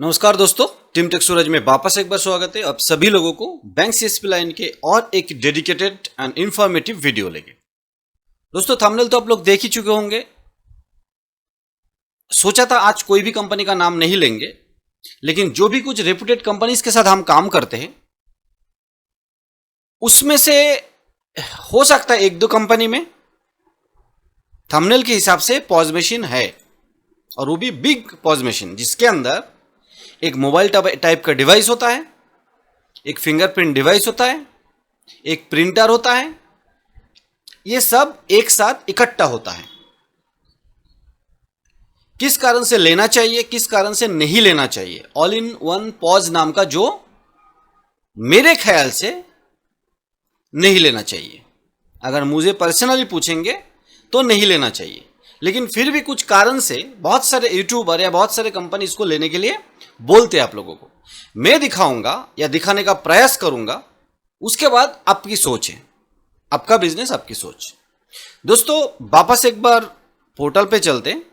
नमस्कार दोस्तों, team take सूरज में वापस एक बार स्वागत है। अब सभी लोगों को बैंक सीएसपी लाइन के और एक डेडिकेटेड एंड इंफॉर्मेटिव वीडियो लेंगे। दोस्तों थंबनेल तो आप लोग देख ही चुके होंगे। सोचा था आज कोई भी कंपनी का नाम नहीं लेंगे, लेकिन जो भी कुछ रेप्यूटेड कंपनीज के साथ हम काम करते हैं उसमें से हो सकता है एक दो कंपनी में थंबनेल के हिसाब से पॉज मशीन है, और वो भी बिग पॉज मशीन, जिसके अंदर एक मोबाइल टाइप का डिवाइस होता है, एक फिंगरप्रिंट डिवाइस होता है, एक प्रिंटर होता है। ये सब एक साथ इकट्ठा होता है। किस कारण से लेना चाहिए, किस कारण से नहीं लेना चाहिए, ऑल इन वन पॉज नाम का जो मेरे ख्याल से नहीं लेना चाहिए। अगर मुझे पर्सनली पूछेंगे तो नहीं लेना चाहिए, लेकिन फिर भी कुछ कारण से बहुत सारे यूट्यूबर या बहुत सारे कंपनी इसको लेने के लिए बोलते हैं। आप लोगों को मैं दिखाऊंगा या दिखाने का प्रयास करूंगा, उसके बाद आपकी सोच है, आपका बिजनेस, आपकी सोच। दोस्तों वापस एक बार पोर्टल पे चलते हैं।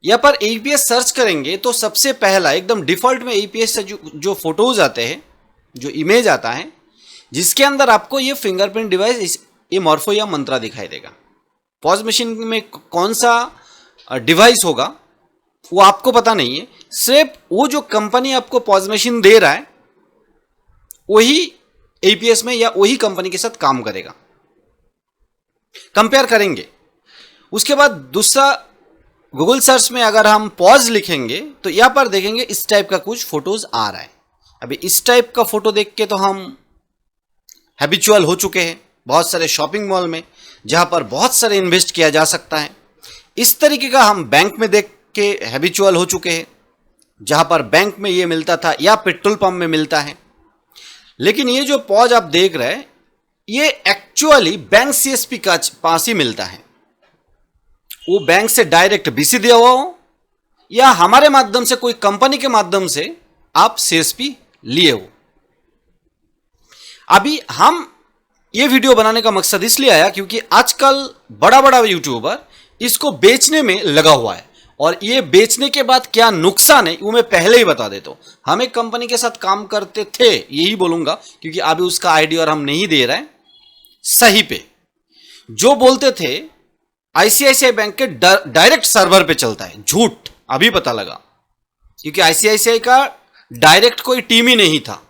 यहां पर एपीएस सर्च करेंगे तो सबसे पहला एकदम डिफॉल्ट में एपीएस से जो फोटोज आते हैं, जो इमेज आता है, जिसके अंदर आपको ये फिंगरप्रिंट डिवाइस, ये मॉर्फो या मंत्रा दिखाई देगा। पॉज मशीन में कौन सा डिवाइस होगा वो आपको पता नहीं है, सिर्फ वो जो कंपनी आपको पॉज मशीन दे रहा है वही एपीएस में या वही कंपनी के साथ काम करेगा। कंपेयर करेंगे। उसके बाद दूसरा, गूगल सर्च में अगर हम पॉज लिखेंगे तो यहां पर देखेंगे इस टाइप का कुछ फोटोज आ रहा है। अभी इस टाइप का फोटो देख के तो हम हैबिचुअल हो चुके हैं बहुत सारे शॉपिंग मॉल में, जहां पर बहुत सारे इन्वेस्ट किया जा सकता है। इस तरीके का हम बैंक में देख के हैबिचुअल हो चुके हैं, जहां पर बैंक में ये मिलता था या पेट्रोल पंप में मिलता है। लेकिन ये जो पॉज आप देख रहे हैं ये एक्चुअली बैंक सीएसपी का पास ही मिलता है। वो बैंक से डायरेक्ट बीसी दिया हुआ हो या हमारे माध्यम से, कोई कंपनी के माध्यम से आप सीएसपी लिए हो। अभी हम ये वीडियो बनाने का मकसद इसलिए आया क्योंकि आजकल बड़ा बड़ा यूट्यूबर इसको बेचने में लगा हुआ है, और ये बेचने के बाद क्या नुकसान है वो मैं पहले ही बता देता हूं। हम एक कंपनी के साथ काम करते थे, यही बोलूंगा, क्योंकि अभी उसका आईडी और हम नहीं दे रहे हैं। सही पे जो बोलते थे आईसीआईसीआई बैंक के डायरेक्ट सर्वर पे चलता है, झूठ अभी पता लगा, क्योंकि आईसीआईसीआई का डायरेक्ट कोई टीम ही नहीं था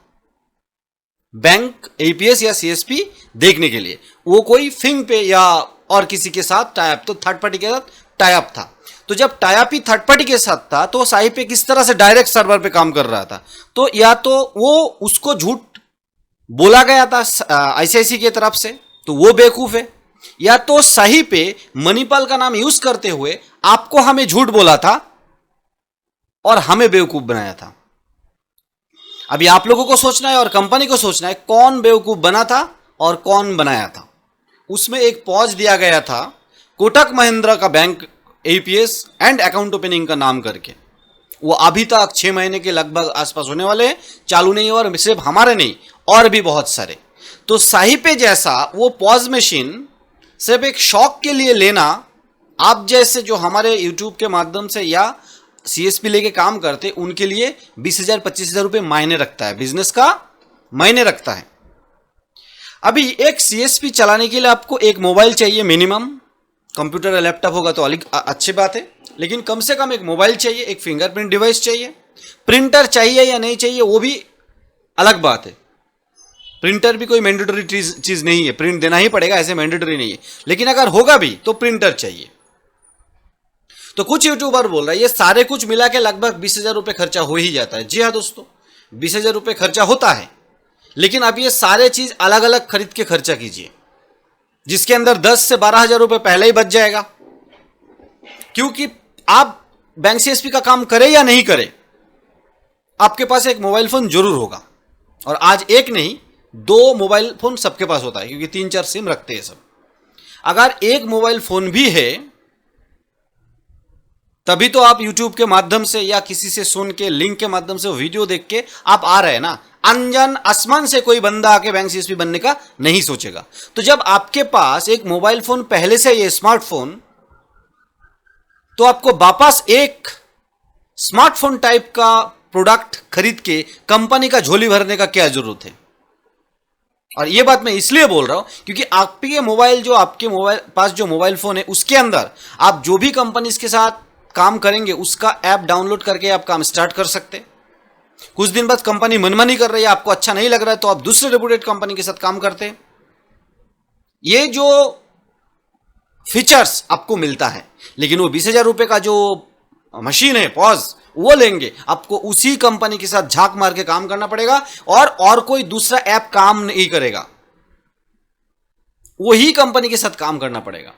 बैंक एपीएस या सीएसपी देखने के लिए। वो कोई फिंग पे या और किसी के साथ टाइप, तो थर्ड पार्टी के साथ टाइप था। तो जब टाइप ही थर्ड पार्टी के साथ था तो साई पे किस तरह से डायरेक्ट सर्वर पे काम कर रहा था। तो या तो वो उसको झूठ बोला गया था आईसीआईसी की तरफ से, तो वो बेवकूफ है, या तो सही पे मणिपाल का नाम यूज करते हुए आपको हमें झूठ बोला था और हमें बेवकूफ बनाया था। अभी आप लोगों को सोचना है और कंपनी को सोचना है कौन बेवकूफ बना था और कौन बनाया था। उसमें एक पॉज दिया गया था कोटक महिंद्रा का bank APS and account opening का नाम करके। वो अभी तक 6 महीने के लगभग आसपास होने वाले हैं, चालू नहीं, और सिर्फ हमारे नहीं और भी बहुत सारे। तो साही पे जैसा वो पॉज मशीन सिर्फ एक शौक के लिए लेना, आप जैसे जो हमारे यूट्यूब के माध्यम से या सीएसपी लेके काम करते उनके लिए 20,000 25,000 रुपये मायने रखता है, बिजनेस का मायने रखता है। अभी एक सीएसपी चलाने के लिए आपको एक मोबाइल चाहिए मिनिमम, कंप्यूटर या लैपटॉप होगा तो अच्छी बात है, लेकिन कम से कम एक मोबाइल चाहिए, एक फिंगरप्रिंट डिवाइस चाहिए, प्रिंटर चाहिए या नहीं चाहिए वो भी अलग बात है। प्रिंटर भी कोई मैंडेटरी चीज नहीं है, प्रिंट देना ही पड़ेगा, ऐसे मैंडेटरी नहीं है, लेकिन अगर होगा भी तो प्रिंटर चाहिए। तो कुछ यूट्यूबर बोल रहा है ये सारे कुछ मिला के लगभग 20,000 रुपये खर्चा हो ही जाता है। जी हाँ दोस्तों, 20,000 रुपये खर्चा होता है, लेकिन अब ये सारे चीज अलग अलग खरीद के खर्चा कीजिए, जिसके अंदर 10 से 12,000 रुपये पहले ही बच जाएगा। क्योंकि आप बैंक सीएसपी का काम करें या नहीं करें, आपके पास एक मोबाइल फोन जरूर होगा, और आज एक नहीं 2 मोबाइल फोन सबके पास होता है, क्योंकि 3-4 सिम रखते हैं सब। अगर एक मोबाइल फोन भी है तभी तो आप YouTube के माध्यम से या किसी से सुन के लिंक के माध्यम से वीडियो देख के आप आ रहे हैं ना। अनजान आसमान से कोई बंदा आके बैंक सीएसपी बनने का नहीं सोचेगा। तो जब आपके पास एक मोबाइल फोन पहले से ये स्मार्टफोन, तो आपको वापस एक स्मार्टफोन टाइप का प्रोडक्ट खरीद के कंपनी का झोली भरने का क्या जरूरत है। और ये बात मैं इसलिए बोल रहा हूं क्योंकि आपके मोबाइल पास जो मोबाइल फोन है उसके अंदर आप जो भी कंपनी के साथ काम करेंगे उसका ऐप डाउनलोड करके आप काम स्टार्ट कर सकते। कुछ दिन बाद कंपनी मनमानी कर रही है, आपको अच्छा नहीं लग रहा है, तो आप दूसरे रेपुटेड कंपनी के साथ काम करते। ये जो फीचर्स आपको मिलता है, लेकिन वो 20,000 रुपए का जो मशीन है पॉज, वो लेंगे, आपको उसी कंपनी के साथ झांक मार के काम करना पड़ेगा और कोई दूसरा ऐप काम नहीं करेगा, वही कंपनी के साथ काम करना पड़ेगा।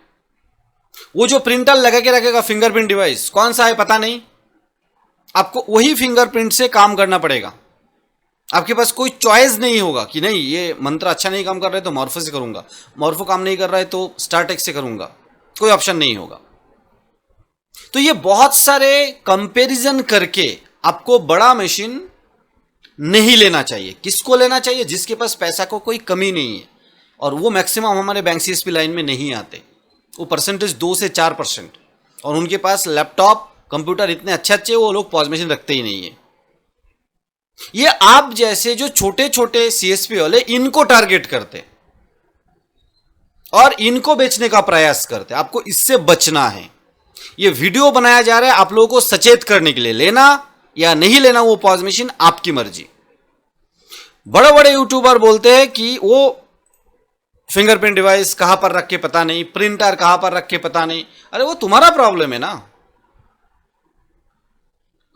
वो जो प्रिंटर लगा के रखेगा फिंगरप्रिंट डिवाइस, कौन सा है पता नहीं, आपको वही फिंगरप्रिंट से काम करना पड़ेगा। आपके पास कोई चॉइस नहीं होगा कि नहीं ये मंत्र अच्छा नहीं काम कर रहा है तो मॉर्फो से करूंगा, मॉर्फो काम नहीं कर रहा है तो स्टारटेक से करूंगा, कोई ऑप्शन नहीं होगा। तो ये बहुत सारे कंपैरिजन करके आपको बड़ा मशीन नहीं लेना चाहिए। किसको लेना चाहिए? जिसके पास पैसा को कोई कमी नहीं है, और वो मैक्सिमम हमारे बैंक सीएसपी लाइन में नहीं आते। वो परसेंटेज 2 से 4%, और उनके पास लैपटॉप कंप्यूटर इतने अच्छे अच्छे, वो लोग पॉज मशीन रखते ही नहीं है। ये आप जैसे जो छोटे छोटे सीएसपी वाले इनको टारगेट करते और इनको बेचने का प्रयास करते। आपको इससे बचना है। ये वीडियो बनाया जा रहा है आप लोगों को सचेत करने के लिए, लेना या नहीं लेना वो पॉज मशीन आपकी मर्जी। बड़े बड़े यूट्यूबर बोलते हैं कि वो फिंगरप्रिंट डिवाइस कहां पर रख के पता नहीं, प्रिंटर कहां पर रख के पता नहीं। अरे वो तुम्हारा प्रॉब्लम है ना,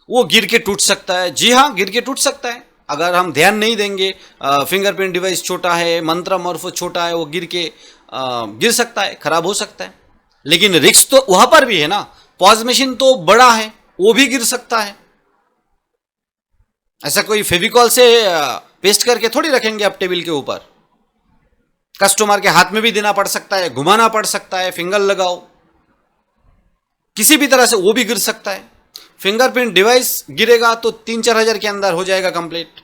वो गिर के टूट सकता है। जी हां, गिर के टूट सकता है अगर हम ध्यान नहीं देंगे। फिंगरप्रिंट डिवाइस छोटा है, मंत्रा मॉर्फो छोटा है, वो गिर के गिर सकता है, खराब हो सकता है। लेकिन रिस्क तो वहां पर भी है ना, पॉज मशीन तो बड़ा है, वो भी गिर सकता है। ऐसा कोई फेविकॉल से पेस्ट करके थोड़ी रखेंगे आप टेबल के ऊपर, कस्टमर के हाथ में भी देना पड़ सकता है, घुमाना पड़ सकता है, फिंगर लगाओ, किसी भी तरह से वो भी गिर सकता है। फिंगरप्रिंट डिवाइस गिरेगा तो 3-4 हजार के अंदर हो जाएगा कंप्लीट,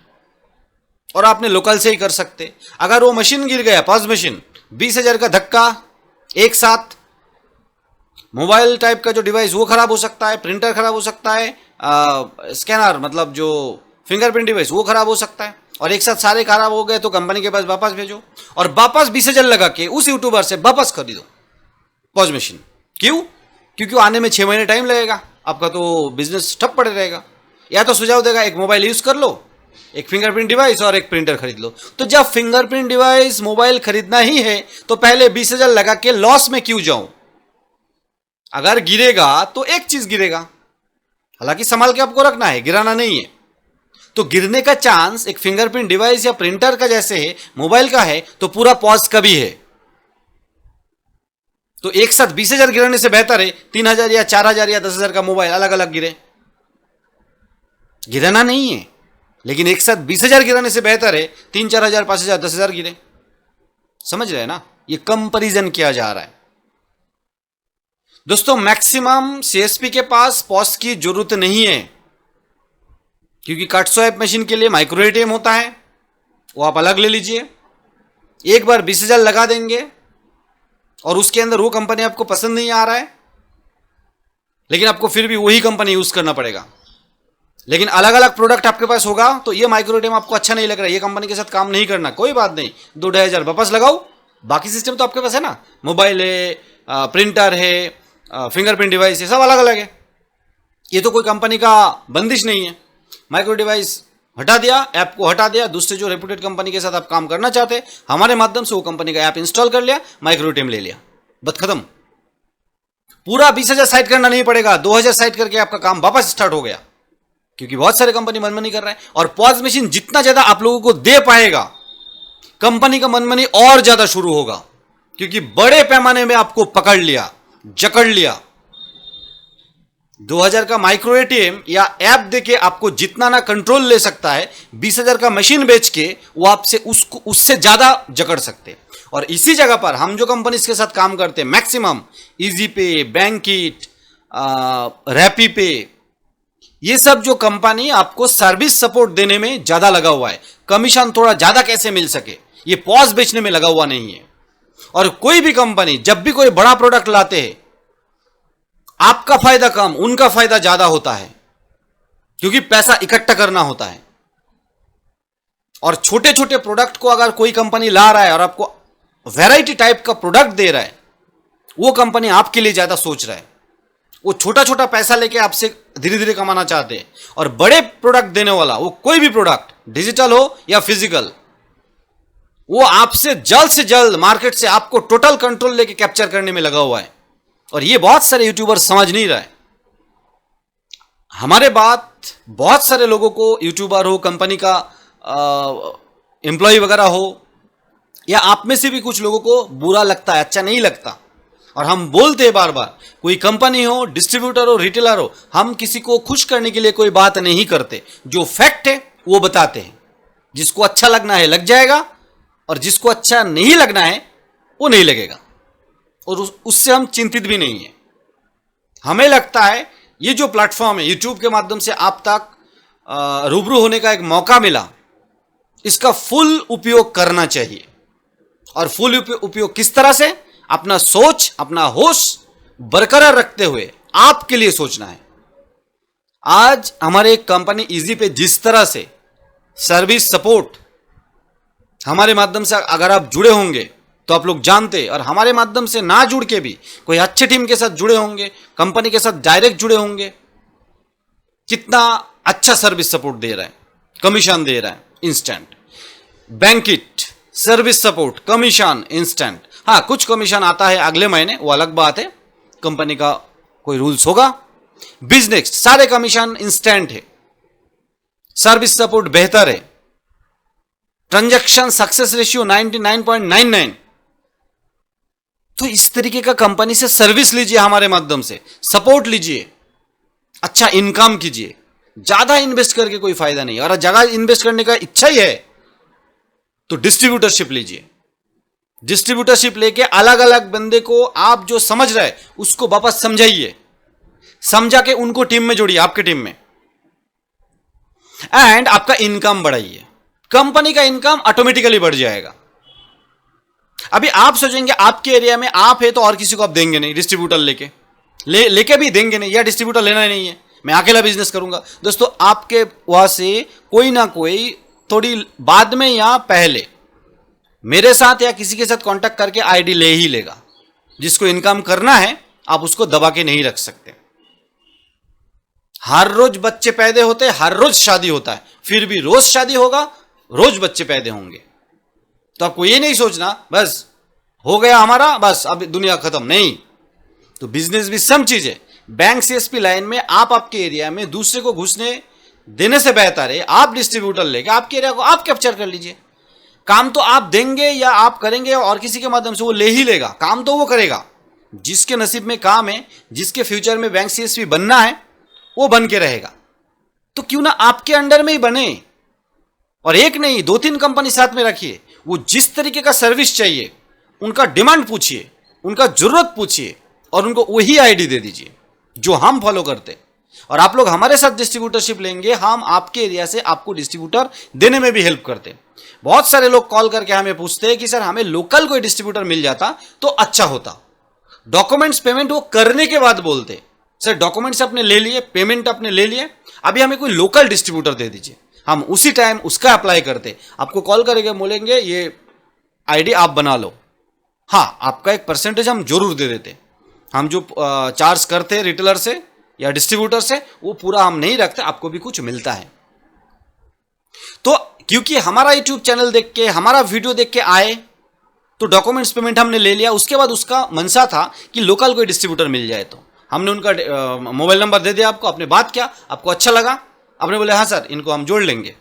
और आपने लोकल से ही कर सकते। अगर वो मशीन गिर गया, पॉज मशीन, 20,000 का धक्का एक साथ, मोबाइल टाइप का जो डिवाइस वो खराब हो सकता है, प्रिंटर खराब हो सकता है, स्कैनर मतलब जो फिंगरप्रिंट डिवाइस वो खराब हो सकता है, और एक साथ सारे खराब हो गए तो कंपनी के पास वापस भेजो, और वापस 20,000 लगा के उस यूट्यूबर से वापस खरीदो पॉज मशीन। क्यों? क्योंकि आने में 6 महीने टाइम लगेगा, आपका तो बिजनेस ठप पड़े रहेगा। या तो सुझाव देगा एक मोबाइल यूज कर लो, एक फिंगरप्रिंट डिवाइस और एक प्रिंटर खरीद लो। तो जब फिंगरप्रिंट डिवाइस मोबाइल खरीदना ही है तो पहले 20,000 लगा के लॉस में क्यों जाऊं? अगर गिरेगा तो एक चीज गिरेगा, हालांकि संभाल के आपको रखना है, गिराना नहीं है। तो गिरने का चांस एक फिंगरप्रिंट डिवाइस या प्रिंटर का जैसे है, मोबाइल का है, तो पूरा पॉज का भी है। तो एक साथ 20,000 गिराने से बेहतर है 3,000 या 4,000 या 10,000 का मोबाइल अलग अलग गिरे। गिराना नहीं है, लेकिन एक साथ 20,000 गिराने से बेहतर है 3-4 हजार, 5,000, 10,000 गिरे। समझ रहे हैं ना? ये कंपैरिजन किया जा रहा है दोस्तों। मैक्सिमम सीएसपी के पास पॉज की जरूरत नहीं है, क्योंकि कट स्वैप मशीन के लिए माइक्रो एटीएम होता है, वो आप अलग ले लीजिए। एक बार 20,000 लगा देंगे और उसके अंदर वो कंपनी आपको पसंद नहीं आ रहा है, लेकिन आपको फिर भी वही कंपनी यूज करना पड़ेगा। लेकिन अलग अलग प्रोडक्ट आपके पास होगा तो ये माइक्रो एटीएम आपको अच्छा नहीं लग रहा है, ये कंपनी के साथ काम नहीं करना, कोई बात नहीं, 2-2.5 हजार वापस लगाओ। बाकी सिस्टम तो आपके पास है ना, मोबाइल है, प्रिंटर है, फिंगरप्रिंट डिवाइस है, सब अलग अलग है। ये तो कोई कंपनी का बंदिश नहीं है। माइक्रो डिवाइस हटा दिया, ऐप को हटा दिया, दूसरे जो रेपुटेड कंपनी के साथ आप काम करना चाहते हैं, हमारे माध्यम से वो कंपनी का ऐप इंस्टॉल कर लिया, माइक्रो एटीएम ले लिया, बस खत्म। पूरा 20,000 साइट करना नहीं पड़ेगा, 2,000 साइट करके आपका काम वापस स्टार्ट हो गया। क्योंकि बहुत सारे कंपनी मनमानी कर रहा है, और पॉज मशीन जितना ज्यादा आप लोगों को दे पाएगा, कंपनी का मनमानी और ज्यादा शुरू होगा, क्योंकि बड़े पैमाने में आपको पकड़ लिया, जकड़ लिया। 2,000 का माइक्रो एटीएम या ऐप देके आपको जितना ना कंट्रोल ले सकता है, 20,000 का मशीन बेच के वो आपसे उससे ज्यादा जकड़ सकते। और इसी जगह पर हम जो कंपनीज के साथ काम करते हैं, मैक्सिमम इजी पे, बैंकिट, रैपी पे, ये सब जो कंपनी आपको सर्विस सपोर्ट देने में ज्यादा लगा हुआ है, कमीशन थोड़ा ज्यादा कैसे मिल सके, ये पॉज बेचने में लगा हुआ नहीं है। और कोई भी कंपनी जब भी कोई बड़ा प्रोडक्ट लाते हैं, आपका फायदा कम, उनका फायदा ज्यादा होता है। क्योंकि पैसा इकट्ठा करना होता है। और छोटे छोटे प्रोडक्ट को अगर कोई कंपनी ला रहा है और आपको वैरायटी टाइप का प्रोडक्ट दे रहा है, वो कंपनी आपके लिए ज्यादा सोच रहा है। वो छोटा छोटा पैसा लेके आपसे धीरे धीरे कमाना चाहते हैं। और बड़े प्रोडक्ट देने वाला, वो कोई भी प्रोडक्ट डिजिटल हो या फिजिकल, वो आपसे से जल्द मार्केट से आपको टोटल कंट्रोल लेके कैप्चर करने में लगा हुआ है। और ये बहुत सारे यूट्यूबर समझ नहीं रहा है। हमारे बात बहुत सारे लोगों को, यूट्यूबर हो, कंपनी का एम्प्लॉय वगैरह हो, या आप में से भी कुछ लोगों को बुरा लगता है, अच्छा नहीं लगता। और हम बोलते हैं बार बार, कोई कंपनी हो, डिस्ट्रीब्यूटर हो, रिटेलर हो, हम किसी को खुश करने के लिए कोई बात नहीं करते। जो फैक्ट है वो बताते हैं। जिसको अच्छा लगना है लग जाएगा, और जिसको अच्छा नहीं लगना है वो नहीं लगेगा। और उससे हम चिंतित भी नहीं है। हमें लगता है ये जो प्लेटफॉर्म है, यूट्यूब के माध्यम से आप तक रूबरू होने का एक मौका मिला, इसका फुल उपयोग करना चाहिए। और फुल उपयोग किस तरह से? अपना सोच, अपना होश बरकरार रखते हुए आपके लिए सोचना है। आज हमारे कंपनी इजी पे जिस तरह से सर्विस सपोर्ट हमारे माध्यम से अगर आप जुड़े होंगे तो आप लोग जानते, और हमारे माध्यम से ना जुड़ के भी कोई अच्छे टीम के साथ जुड़े होंगे, कंपनी के साथ डायरेक्ट जुड़े होंगे, कितना अच्छा सर्विस सपोर्ट दे रहा है, कमीशन दे रहा है instant. Banquet service support, commission instant. हाँ, कुछ कमीशन आता है अगले महीने, वो अलग बात है, कंपनी का कोई रूल्स होगा। बिजनेस सारे कमीशन इंस्टेंट है, सर्विस सपोर्ट बेहतर है, ट्रांजैक्शन सक्सेस रेशियो 99.99। तो इस तरीके का कंपनी से सर्विस लीजिए, हमारे माध्यम से सपोर्ट लीजिए, अच्छा इनकम कीजिए। ज्यादा इन्वेस्ट करके कोई फायदा नहीं। और ज्यादा इन्वेस्ट करने का इच्छा ही है तो डिस्ट्रीब्यूटरशिप लीजिए। डिस्ट्रीब्यूटरशिप लेके अलग अलग बंदे को आप जो समझ रहे उसको वापस समझाइए, समझा के उनको टीम में जोड़िए, आपके टीम में, एंड आपका इनकम बढ़ाइए। कंपनी का इनकम ऑटोमेटिकली बढ़ जाएगा। अभी आप सोचेंगे आपके एरिया में आप है तो और किसी को आप देंगे नहीं, डिस्ट्रीब्यूटर लेके भी देंगे नहीं, या डिस्ट्रीब्यूटर लेना ही नहीं है, मैं अकेला बिजनेस करूंगा। दोस्तों, आपके वहां से कोई ना कोई थोड़ी बाद में या पहले मेरे साथ या किसी के साथ कांटेक्ट करके आईडी ले ही लेगा। जिसको इनकम करना है आप उसको दबा के नहीं रख सकते। हर रोज बच्चे पैदा होते हैं, हर रोज शादी होता है, फिर भी रोज शादी होगा, रोज बच्चे पैदा होंगे। तो आपको ये नहीं सोचना बस हो गया हमारा, बस अब दुनिया खत्म, नहीं। तो बिजनेस भी सम चीज है। बैंक सीएसपी लाइन में आप आपके एरिया में दूसरे को घुसने देने से बेहतर है आप डिस्ट्रीब्यूटर लेके आपके एरिया को आप कैप्चर कर लीजिए। काम तो आप देंगे या आप करेंगे और किसी के माध्यम से वो ले ही लेगा, काम तो वो करेगा। जिसके नसीब में काम है, जिसके फ्यूचर में बैंक सीएसपी बनना है, वो बन के रहेगा। तो क्यों ना आपके अंडर में ही बने, और एक नहीं 2-3 कंपनी साथ में रखिए। वो जिस तरीके का सर्विस चाहिए उनका डिमांड पूछिए, उनका जरूरत पूछिए, और उनको वही आईडी दे दीजिए जो हम फॉलो करते। और आप लोग हमारे साथ डिस्ट्रीब्यूटरशिप लेंगे, हम आपके एरिया से आपको डिस्ट्रीब्यूटर देने में भी हेल्प करते। बहुत सारे लोग कॉल करके हमें पूछते हैं कि सर हमें लोकल कोई डिस्ट्रीब्यूटर मिल जाता तो अच्छा होता। डॉक्यूमेंट्स पेमेंट वो करने के बाद बोलते, सर डॉक्यूमेंट्स अपने ले लिए, पेमेंट अपने ले लिए, अभी हमें कोई लोकल डिस्ट्रीब्यूटर दे दीजिए। हम उसी टाइम उसका अप्लाई करते, आपको कॉल करेंगे, बोलेंगे ये आईडी आप बना लो। हाँ, आपका एक परसेंटेज हम जरूर दे देते। हम जो चार्ज करते रिटेलर से या डिस्ट्रीब्यूटर से वो पूरा हम नहीं रखते, आपको भी कुछ मिलता है। तो क्योंकि हमारा यूट्यूब चैनल देख के, हमारा वीडियो देख के आए तो डॉक्यूमेंट्स पेमेंट हमने ले लिया। उसके बाद उसका मनसा था कि लोकल कोई डिस्ट्रीब्यूटर मिल जाए, तो हमने उनका मोबाइल नंबर दे दिया आपको, आपने बात किया, आपको अच्छा लगा, आपने बोले हाँ सर इनको हम जोड़ लेंगे।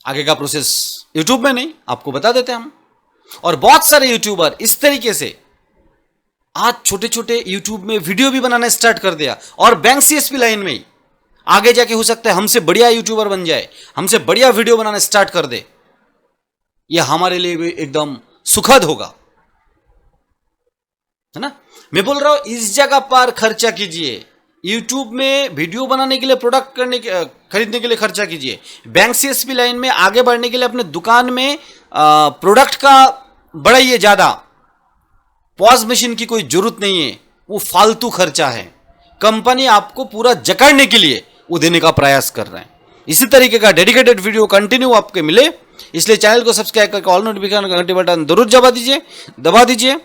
आगे का प्रोसेस यूट्यूब में नहीं, आपको बता देते हम। और बहुत सारे यूट्यूबर इस तरीके से आज छोटे छोटे यूट्यूब में वीडियो भी बनाना स्टार्ट कर दिया, और बैंक सीएसपी लाइन में ही आगे जाके हो सकता है हमसे बढ़िया यूट्यूबर बन जाए, हमसे बढ़िया वीडियो बनाना स्टार्ट कर दे। यह हमारे लिए भी एकदम सुखद होगा, है ना। मैं बोल रहा हूं इस जगह पर खर्चा कीजिए, यूट्यूब में वीडियो बनाने के लिए, प्रोडक्ट खरीदने के लिए खर्चा कीजिए। बैंक सीएसपी लाइन में आगे बढ़ने के लिए अपने दुकान में प्रोडक्ट का बढ़ाइए ज्यादा। पॉज मशीन की कोई जरूरत नहीं है, वो फालतू खर्चा है। कंपनी आपको पूरा जकड़ने के लिए वो देने का प्रयास कर रहे हैं। इसी तरीके का डेडिकेटेड वीडियो कंटिन्यू आपके मिले, इसलिए चैनल को सब्सक्राइब करके ऑल नोटिफिकेशन घंटी बटन जरूर दबा दीजिए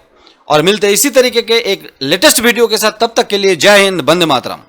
और मिलते हैं इसी तरीके के एक लेटेस्ट वीडियो के साथ। तब तक के लिए जय हिंद, वंदे मातरम।